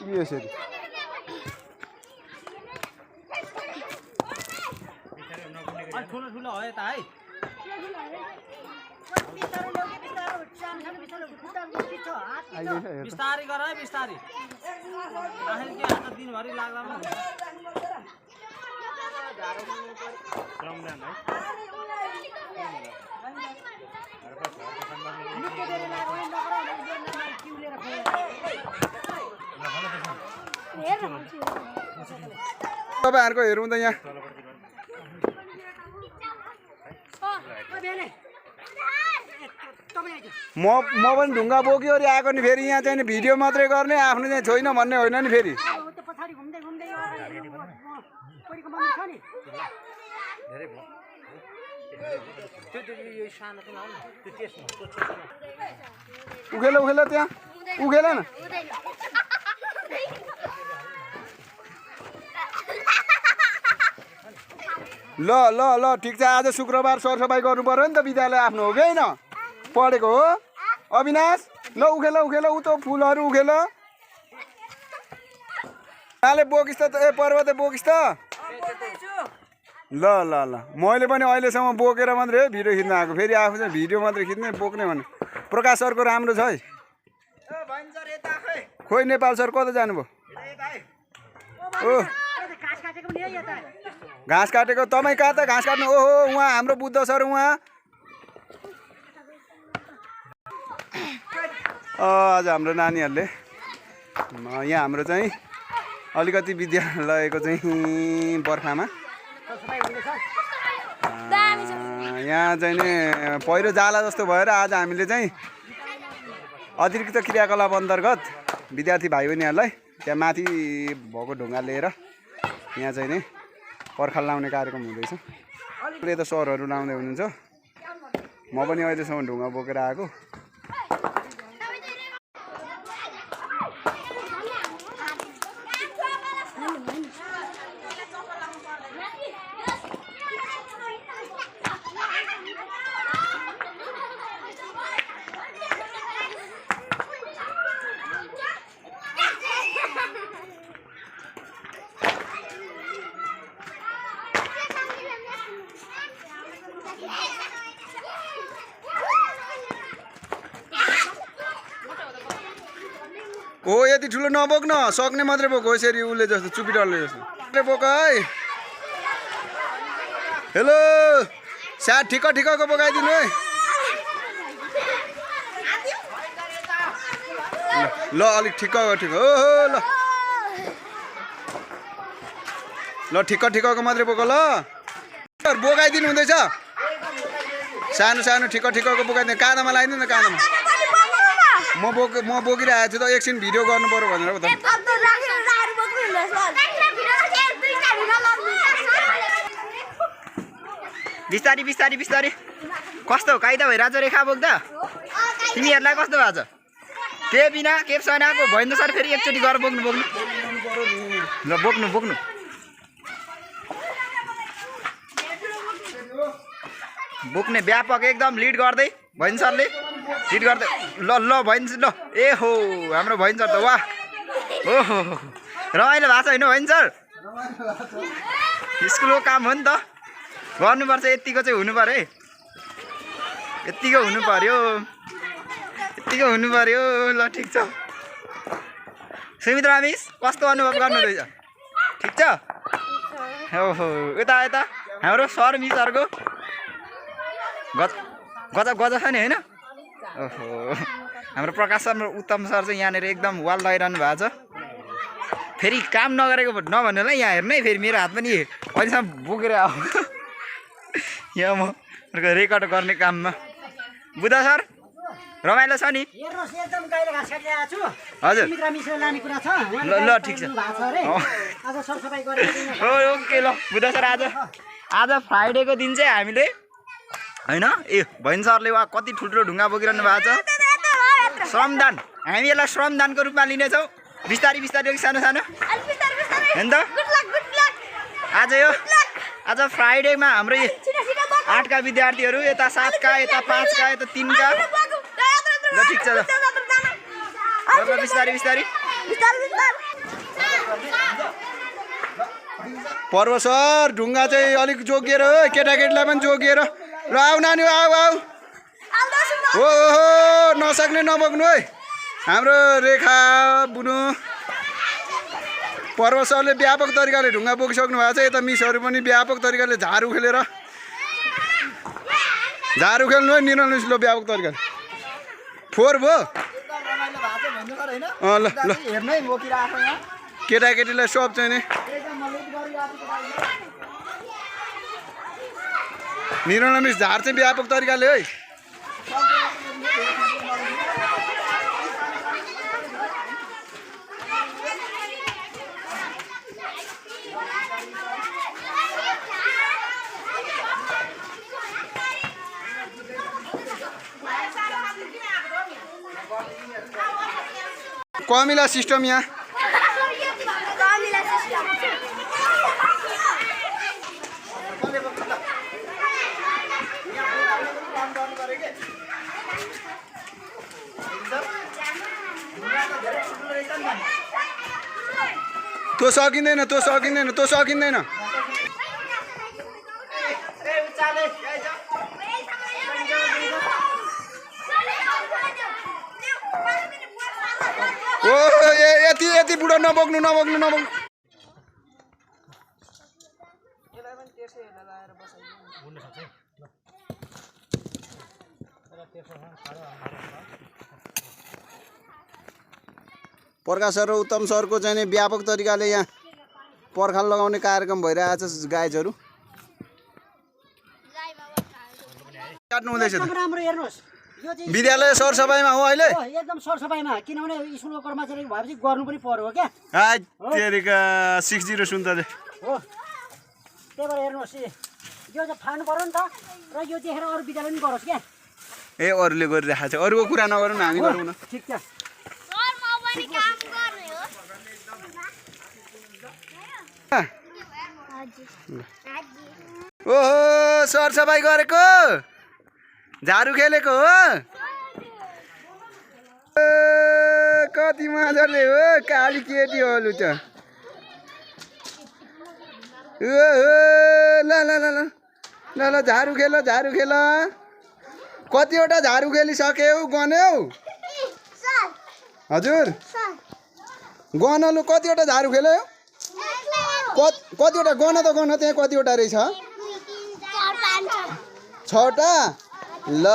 यसरी ठुलो हो यता है बिस्तारै गर है बिस्तारै आखिर के हात दिनभरि लाग्ला तपाईहरुको हेरौँ त यहाँ म पनि ढुङ्गा बोक्यो अरे आएको नि फेरि यहाँ चाहिँ भिडियो मात्रै गर्ने आफ्नो चाहिँ छैन भन्ने होइन नि फेरि उखेल उखेल त्यहाँ उखेल न ल ल ल ठिक छ आज शुक्रबार सरसफाइ गर्नु पर्यो नि त विद्यालय आफ्नो हो कि होइन पढेको हो अविनाश ल उखेल उखेल उ त फुलहरू उखेल नाले बोकिस् त ए पर्वत बोकिस् त ल ल ल मैले पनि अहिलेसम्म बोकेर मात्रै भिडियो खिच्न आएको फेरि आफू चाहिँ भिडियो मात्रै खिच्ने बोक्ने भने प्रकाश सरको राम्रो छ है खोइ नेपाल सर कता जानुभयो ओ घाँस काटेको तपाईँ कहाँ त घाँस काट्नु ओहो उहाँ हाम्रो बुद्ध सर उहाँ आज हाम्रो नानीहरूले यहाँ हाम्रो चाहिँ अलिकति विद्यालयको चाहिँ बर्खामा यहाँ चाहिँ नि पहिरो जाला जस्तो भएर आज हामीले चाहिँ अतिरिक्त क्रियाकलाप अन्तर्गत विद्यार्थी भाइ बहिनीहरूलाई त्यहाँ माथि भएको ढुङ्गा लिएर यहाँ चाहिँ नि पर्खाल लाउने कार्यक्रम हुँदैछ अहिले त सरहरू लाउँदै हुनुहुन्छ म पनि अहिलेसम्म ढुङ्गा बोकेर आएको हो यति ठुलो नबोक्न सक्ने मात्रै बोक हो यसरी उसले जस्तो चुपिटलले जस्तो बोक है हेलो साथ ठिक्क ठिक्कको बोकाइदिनु है ल अलिक ठिक्कको ठिक्क हो ल ल ठिक्क ठिक्कको मात्रै बोक ल बोकाइदिनु हुँदैछ सानो सानो ठिक्क ठिक्कको बोकाइदिनु काँधामा लगाइदिनु न काँधामा म बोकिरहेको छु त एकछिन भिडियो गर्नु पर्यो भनेर त बिस्तारी बिस्तारी बिस्तारी कस्तो काइदा भइरहेछ रेखा बोक्दा तिमीहरूलाई कस्तो भएको छ के बिना केप छैन आएको भइन्छ सर फेरि एकचोटि गरेर बोक्नु बोक्नु ल बोक्नु बोक्नु बोक्ने व्यापक एकदम लिड गर्दै भइन्छ सरले लिड गर्दै ल ल भइन्छ ल ए हो हाम्रो भइन्छ सर त वाह ओहो रमाइलो भएको छ होइन भइन्छ सर स्कुलको काम हो नि त गर्नुपर्छ यतिको चाहिँ हुनु पर्यो है यतिको हुनु पर्यो यतिको हुनु पर्यो ल ठिक छ सुमित्रा मिस कस्तो अनुभव गर्नुहुँदैछ ठिक छ ओहो यता यता हाम्रो सर मिसहरूको गजब गजब छ नि होइन ओहो हाम्रो प्रकाश सर उत्तम सर चाहिँ यहाँनिर एकदम वाल लगाइरहनु भएको छ फेरि काम नगरेको नभन्नु होला यहाँ हेर्नु है फेरि मेरो हात पनि अहिलेसम्म बोकेर आऊ यहाँ म रेकर्ड गर्ने काममा बुद्ध सर रमाइलो छ नि हजुर ल ठिक छ ओके ल बुद्ध सर आज फ्राइडेको दिन चाहिँ हामीले होइन ए भैन सरले वा कति ठुल्ठुलो ढुङ्गा बोकिरहनु भएको छ श्रमदान हामी यसलाई श्रमदानको रूपमा लिनेछौँ बिस्तारी बिस्तारी सानो सानो होइन त आज फ्राइडेमा हाम्रो 8 का विद्यार्थीहरू यता 7 का यता 5 का यता 3 का ल ठिक छ ल बिस्तारी बिस्तारी पर्व सर ढुङ्गा चाहिँ अलिक जोगिएर हो केटाकेटीलाई पनि जोगिएर ल आऊ नानी आऊ आऊ हो नसक्ने नबोक्नु है हाम्रो रेखा बुनु पर्व सरले व्यापक तरिकाले ढुङ्गा बोकिसक्नु भएको छ यता मिसहरू पनि व्यापक तरिकाले झाडु खेलेर झाडु खेल्नु है निर्णय लो व्यापक तरिकाले फोहोर भयो ल ल केटाकेटीलाई सब चाहिँ नि निर्णय मिस झार चाहिँ व्यापक तरिकाले है कमिला सिस्टम यहाँ त्यो सकिँदैन त्यो सकिँदैन त्यो सकिँदैन ओ यति यति बुढो नबोक्नु नबोक्नु नबोक्नु प्रकाश सर र उत्तम सरको चाहिँ व्यापक तरिकाले यहाँ पर्खाल लगाउने कार्यक्रम भइरहेछ गाइजहरू काट्नु हुँदैछ विद्यालय सरसफाइमा हो अहिले एकदम सरसफाइमा किनभने स्कुलको कर्मचारी भएपछि गर्नु पनि पर्यो हो क्या तेरिका 60 सुन त हो त्यही भएर हेर्नुहोस् यो चाहिँ फाल्नु पर्यो नि त र यो देखेर अरू विद्यालय पनि गरोस् क्या ए अरूले गरिरहेको छ अरूको कुरा नगरौँ न हामी गरौँ न ठिक छ ओहो सरसफाइ गरेको झाडु खेलेको हो कति मजाले हो काली केटी होलु त ओहो ल ल ल ल ल झाडु खेल कतिवटा झाडु खेलिसक्यौ गन्यौ हजुर गनलु कतिवटा झाडु खेल्यौ कतिवटा गन त गन त्यहाँ कतिवटा रहेछ 6वटा ल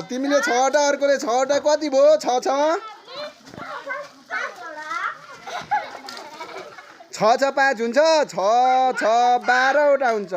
तिमीले 6वटा अर्कोले 6वटा कति भयो 6 5 हुन्छ 6 6 12वटा हुन्छ